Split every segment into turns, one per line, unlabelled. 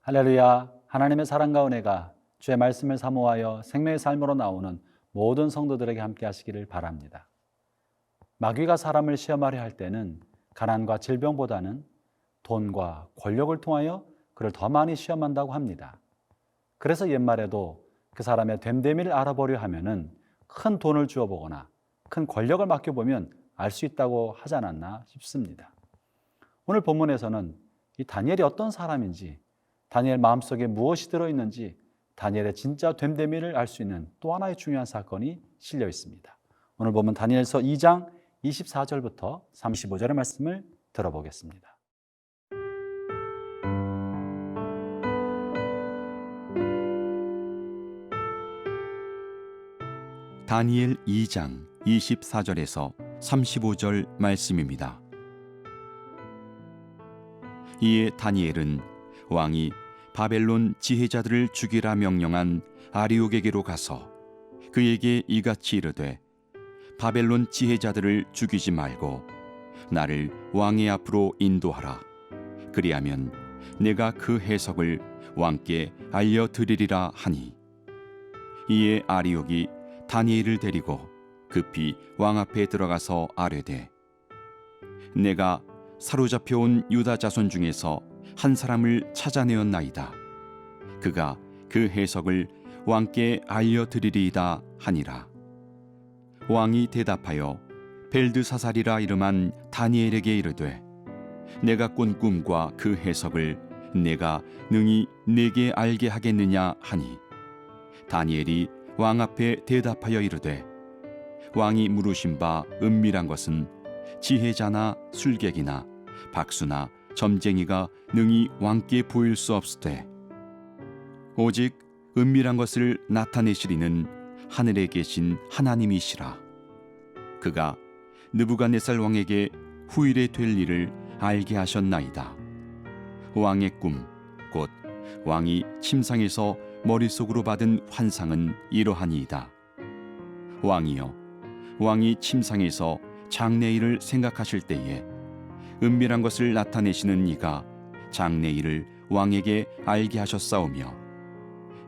할렐루야. 하나님의 사랑과 은혜가 주의 말씀을 사모하여 생명의 삶으로 나오는 모든 성도들에게 함께 하시기를 바랍니다. 마귀가 사람을 시험하려 할 때는 가난과 질병보다는 돈과 권력을 통하여 그를 더 많이 시험한다고 합니다. 그래서 옛말에도 그 사람의 됨됨이를 알아보려 하면은 큰 돈을 주어보거나 큰 권력을 맡겨보면 알 수 있다고 하지 않았나 싶습니다. 오늘 본문에서는 이 다니엘이 어떤 사람인지, 다니엘 마음속에 무엇이 들어있는지, 다니엘의 진짜 됨됨이를 알 수 있는 또 하나의 중요한 사건이 실려 있습니다. 오늘 보면 다니엘서 2장 24절부터 35절의 말씀을 들어보겠습니다.
다니엘 2장 24절에서 35절 말씀입니다. 이에 다니엘은 왕이 바벨론 지혜자들을 죽이라 명령한 아리옥에게로 가서 그에게 이같이 이르되, 바벨론 지혜자들을 죽이지 말고 나를 왕의 앞으로 인도하라. 그리하면 내가 그 해석을 왕께 알려드리리라 하니, 이에 아리옥이 다니엘을 데리고 급히 왕 앞에 들어가서 아뢰되, 내가 사로잡혀온 유다 자손 중에서 한 사람을 찾아내었나이다. 그가 그 해석을 왕께 알려드리리이다 하니라. 왕이 대답하여 벨드사살이라 이름한 다니엘에게 이르되, 내가 꾼 꿈과 그 해석을 내가 능히 내게 알게 하겠느냐 하니, 다니엘이 왕 앞에 대답하여 이르되, 왕이 물으신 바 은밀한 것은 지혜자나 술객이나 박수나 점쟁이가 능히 왕께 보일 수 없으되, 오직 은밀한 것을 나타내시리는 하늘에 계신 하나님이시라. 그가 느부갓네살 왕에게 후일에 될 일을 알게 하셨나이다. 왕의 꿈, 곧 왕이 침상에서 머릿속으로 받은 환상은 이러하니이다. 왕이여, 왕이 침상에서 장래일을 생각하실 때에 은밀한 것을 나타내시는 이가 장래일을 왕에게 알게 하셨사오며,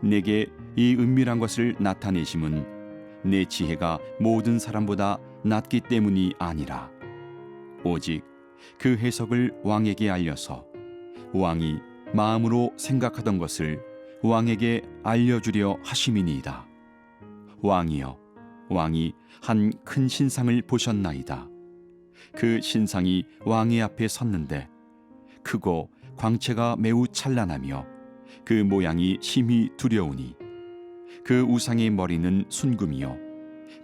내게 이 은밀한 것을 나타내심은 내 지혜가 모든 사람보다 낫기 때문이 아니라 오직 그 해석을 왕에게 알려서 왕이 마음으로 생각하던 것을 왕에게 알려주려 하심이니이다. 왕이여, 왕이 한 큰 신상을 보셨나이다. 그 신상이 왕의 앞에 섰는데 크고 광채가 매우 찬란하며 그 모양이 심히 두려우니, 그 우상의 머리는 순금이요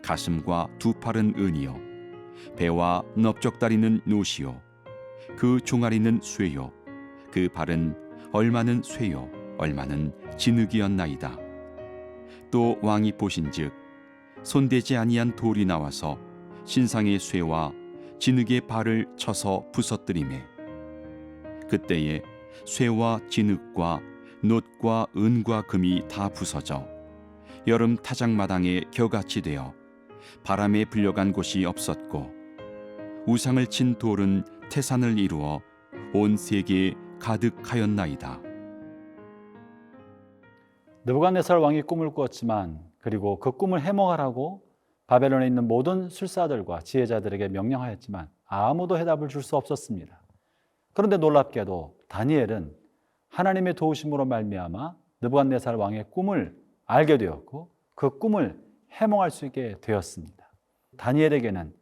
가슴과 두 팔은 은이요 배와 넓적다리는 노시요 그 종아리는 쇠요 그 발은 얼마는 쇠요 얼마는 진흙이었나이다. 또 왕이 보신즉 손대지 아니한 돌이 나와서 신상의 쇠와 진흙의 발을 쳐서 부서뜨리매, 그때에 쇠와 진흙과 놋과 은과 금이 다 부서져 여름 타작마당에 겨같이 되어 바람에 불려간 곳이 없었고, 우상을 친 돌은 태산을 이루어 온 세계에 가득하였나이다.
느부갓네살 왕이 꿈을 꾸었지만, 그리고 그 꿈을 해몽하라고 바벨론에 있는 모든 술사들과 지혜자들에게 명령하였지만 아무도 해답을 줄 수 없었습니다. 그런데 놀랍게도 다니엘은 하나님의 도우심으로 말미암아 느부갓네살 왕의 꿈을 알게 되었고 그 꿈을 해몽할 수 있게 되었습니다. 다니엘에게는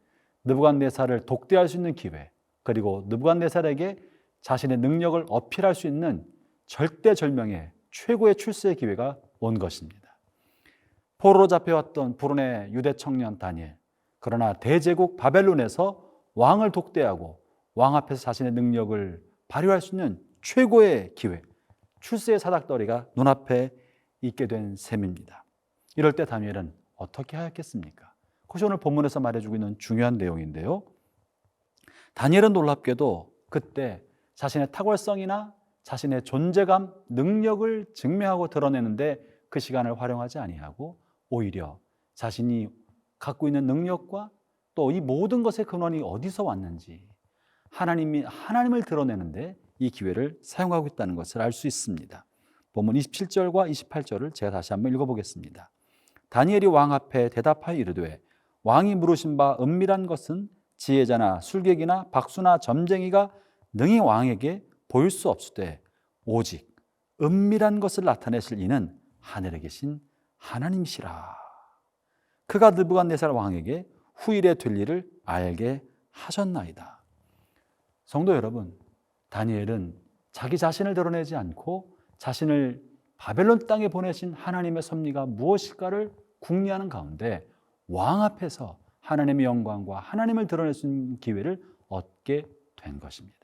느부갓네살을 독대할 수 있는 기회, 그리고 느부갓네살에게 자신의 능력을 어필할 수 있는 절대절명의 최고의 출세의 기회가 온 것입니다. 포로로 잡혀왔던 불운의 유대 청년 다니엘, 그러나 대제국 바벨론에서 왕을 독대하고 왕 앞에서 자신의 능력을 발휘할 수 있는 최고의 기회, 출세의 사닥더리가 눈앞에 있게 된 셈입니다. 이럴 때 다니엘은 어떻게 하였겠습니까? 그것이 오늘 본문에서 말해주고 있는 중요한 내용인데요. 다니엘은 놀랍게도 그때 자신의 탁월성이나 자신의 존재감, 능력을 증명하고 드러내는데 그 시간을 활용하지 아니하고 오히려 자신이 갖고 있는 능력과 또 이 모든 것의 근원이 어디서 왔는지 하나님을 드러내는데 이 기회를 사용하고 있다는 것을 알 수 있습니다. 본문 27절과 28절을 제가 다시 한번 읽어보겠습니다. 다니엘이 왕 앞에 대답하여 이르되 왕이 물으신 바 은밀한 것은 지혜자나 술객이나 박수나 점쟁이가 능히 왕에게 보일 수 없으되 오직 은밀한 것을 나타내실 이는 하늘에 계신 하나님이시라. 그가 느부갓네살 왕에게 후일에 될 일을 알게 하셨나이다. 성도 여러분, 다니엘은 자기 자신을 드러내지 않고 자신을 바벨론 땅에 보내신 하나님의 섭리가 무엇일까를 궁리하는 가운데 왕 앞에서 하나님의 영광과 하나님을 드러낼 수 있는 기회를 얻게 된 것입니다.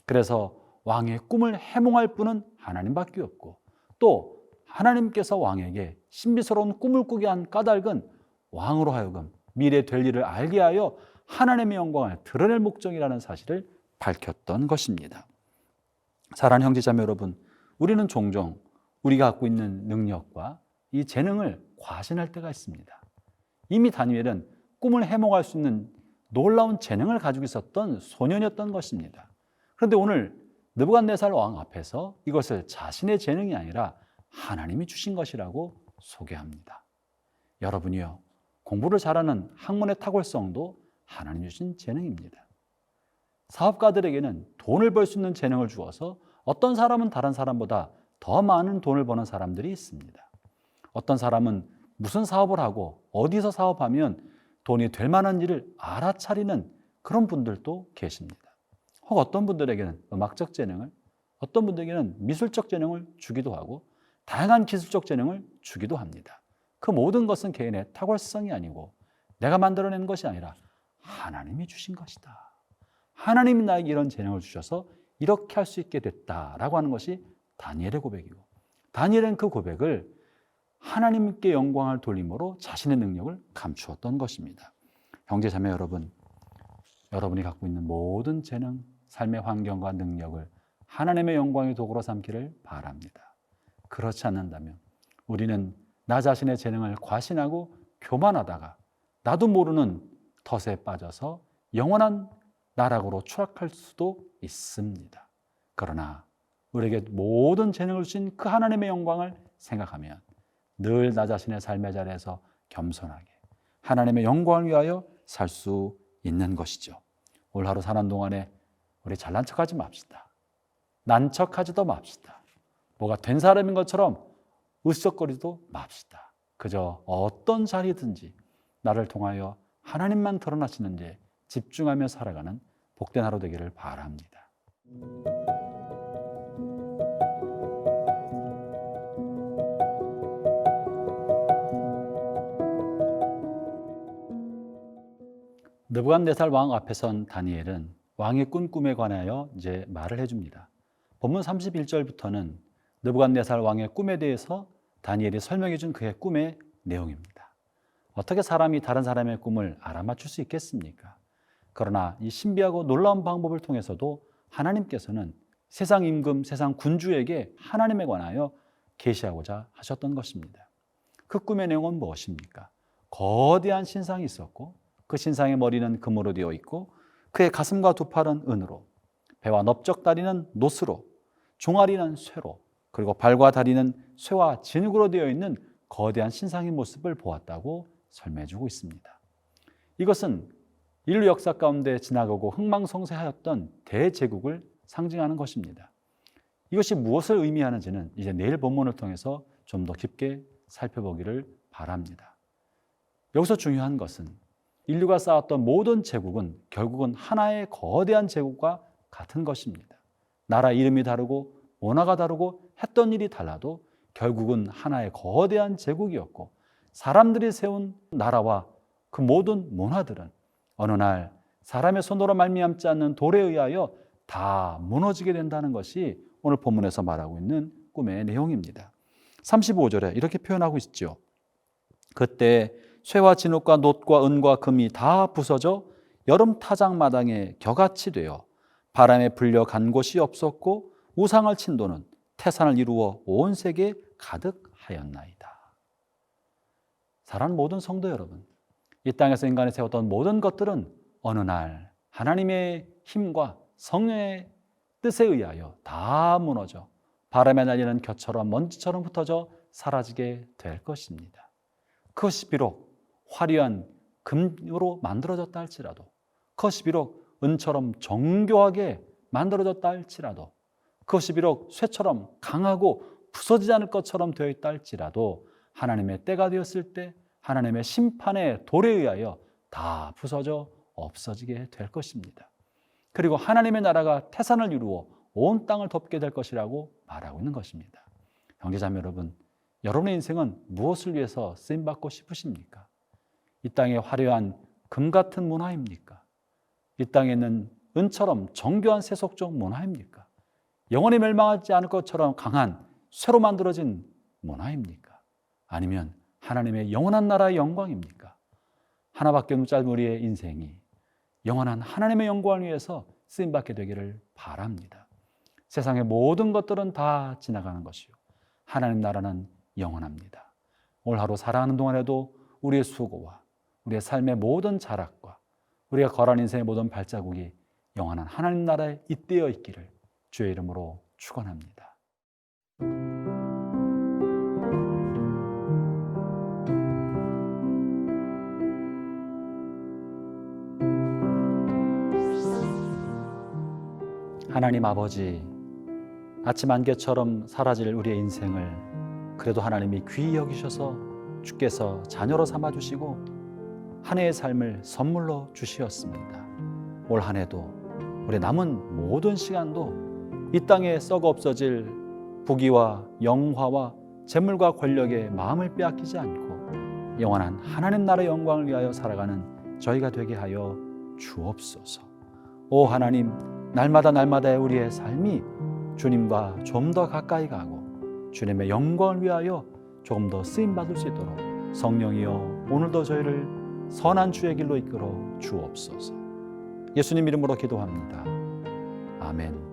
그래서 왕의 꿈을 해몽할 분은 하나님밖에 없고 또 하나님께서 왕에게 신비스러운 꿈을 꾸게 한 까닭은 왕으로 하여금 미래 될 일을 알게 하여 하나님의 영광을 드러낼 목적이라는 사실을 밝혔던 것입니다. 사랑하는 형제자매 여러분, 우리는 종종 우리가 갖고 있는 능력과 이 재능을 과신할 때가 있습니다. 이미 다니엘은 꿈을 해몽할 수 있는 놀라운 재능을 가지고 있었던 소년이었던 것입니다. 그런데 오늘 느부갓네살 왕 앞에서 이것을 자신의 재능이 아니라 하나님이 주신 것이라고 소개합니다. 여러분이요, 공부를 잘하는 학문의 탁월성도 하나님이 주신 재능입니다. 사업가들에게는 돈을 벌 수 있는 재능을 주어서 어떤 사람은 다른 사람보다 더 많은 돈을 버는 사람들이 있습니다. 어떤 사람은 무슨 사업을 하고 어디서 사업하면 돈이 될 만한 일을 알아차리는 그런 분들도 계십니다. 혹 어떤 분들에게는 음악적 재능을, 어떤 분들에게는 미술적 재능을 주기도 하고 다양한 기술적 재능을 주기도 합니다. 그 모든 것은 개인의 탁월성이 아니고 내가 만들어낸 것이 아니라 하나님이 주신 것이다. 하나님이 나에게 이런 재능을 주셔서 이렇게 할 수 있게 됐다라고 하는 것이 다니엘의 고백이고, 다니엘은 그 고백을 하나님께 영광을 돌림으로 자신의 능력을 감추었던 것입니다. 형제자매 여러분, 여러분이 갖고 있는 모든 재능, 삶의 환경과 능력을 하나님의 영광의 도구로 삼기를 바랍니다. 그렇지 않는다면 우리는 나 자신의 재능을 과신하고 교만하다가 나도 모르는 덫에 빠져서 영원한 나락으로 추락할 수도 있습니다. 그러나 우리에게 모든 재능을 주신 그 하나님의 영광을 생각하면 늘 나 자신의 삶의 자리에서 겸손하게 하나님의 영광을 위하여 살 수 있는 것이죠. 오늘 하루 사는 동안에 우리 잘난 척하지 맙시다. 난척하지도 맙시다. 뭐가 된 사람인 것처럼 으쓱거리도 맙시다. 그저 어떤 자리든지 나를 통하여 하나님만 드러나시는데 집중하며 살아가는 복된 하루 되기를 바랍니다. 느부갓네살 왕 앞에 선 다니엘은 왕의 꿈에 관하여 이제 말을 해줍니다. 본문 31절부터는 느부갓네살 왕의 꿈에 대해서 다니엘이 설명해 준 그의 꿈의 내용입니다. 어떻게 사람이 다른 사람의 꿈을 알아맞힐 수 있겠습니까? 그러나 이 신비하고 놀라운 방법을 통해서도 하나님께서는 세상 임금, 세상 군주에게 하나님에 관하여 계시하고자 하셨던 것입니다. 그 꿈의 내용은 무엇입니까? 거대한 신상이 있었고 그 신상의 머리는 금으로 되어 있고 그의 가슴과 두 팔은 은으로, 배와 넓적 다리는 노스로, 종아리는 쇠로, 그리고 발과 다리는 쇠와 진흙으로 되어 있는 거대한 신상의 모습을 보았다고 설명해주고 있습니다. 이것은 인류 역사 가운데 지나가고 흥망성쇠하였던 대제국을 상징하는 것입니다. 이것이 무엇을 의미하는지는 이제 내일 본문을 통해서 좀 더 깊게 살펴보기를 바랍니다. 여기서 중요한 것은 인류가 쌓았던 모든 제국은 결국은 하나의 거대한 제국과 같은 것입니다. 나라 이름이 다르고 문화가 다르고 했던 일이 달라도 결국은 하나의 거대한 제국이었고 사람들이 세운 나라와 그 모든 문화들은 어느 날 사람의 손으로 말미암지 않는 돌에 의하여 다 무너지게 된다는 것이 오늘 본문에서 말하고 있는 꿈의 내용입니다. 35절에 이렇게 표현하고 있죠. 그때 쇠와 진흙과 놋과 은과 금이 다 부서져 여름 타작 마당에 겨같이 되어 바람에 불려 간 곳이 없었고 우상을 친 돌은 태산을 이루어 온 세계에 가득하였나이다. 사랑하는 모든 성도 여러분, 이 땅에서 인간이 세웠던 모든 것들은 어느 날 하나님의 힘과 성령의 뜻에 의하여 다 무너져 바람에 날리는 겨처럼 먼지처럼 흩어져 사라지게 될 것입니다. 그것이 비록 화려한 금으로 만들어졌다 할지라도, 그것이 비록 은처럼 정교하게 만들어졌다 할지라도, 그것이 비록 쇠처럼 강하고 부서지지 않을 것처럼 되어 있다 할지라도 하나님의 때가 되었을 때 하나님의 심판의 돌에 의하여 다 부서져 없어지게 될 것입니다. 그리고 하나님의 나라가 태산을 이루어 온 땅을 덮게 될 것이라고 말하고 있는 것입니다. 형제자매 여러분, 여러분의 인생은 무엇을 위해서 쓰임받고 싶으십니까? 이 땅의 화려한 금 같은 문화입니까? 이 땅에 있는 은처럼 정교한 세속적 문화입니까? 영원히 멸망하지 않을 것처럼 강한 쇠로 만들어진 문화입니까? 아니면 하나님의 영원한 나라의 영광입니까? 하나밖에 없는 짧은 우리의 인생이 영원한 하나님의 영광을 위해서 쓰임받게 되기를 바랍니다. 세상의 모든 것들은 다 지나가는 것이요 하나님 나라는 영원합니다. 오늘 하루 살아가는 동안에도 우리의 수고와 우리의 삶의 모든 자락과 우리가 걸어간 인생의 모든 발자국이 영원한 하나님 나라에 잇대어 있기를 주의 이름으로 축원합니다. 하나님 아버지, 아침 안개처럼 사라질 우리의 인생을 그래도 하나님이 귀히 여기셔서 주께서 자녀로 삼아주시고 한 해의 삶을 선물로 주시었습니다. 올 한 해도 우리 남은 모든 시간도 이 땅에 썩어 없어질 부귀와 영화와 재물과 권력의 마음을 빼앗기지 않고 영원한 하나님 나라의 영광을 위하여 살아가는 저희가 되게 하여 주옵소서. 오 하나님, 날마다의 우리의 삶이 주님과 좀 더 가까이 가고 주님의 영광을 위하여 조금 더 쓰임받을 수 있도록 성령이여 오늘도 저희를 선한 주의 길로 이끌어 주옵소서. 예수님 이름으로 기도합니다. 아멘.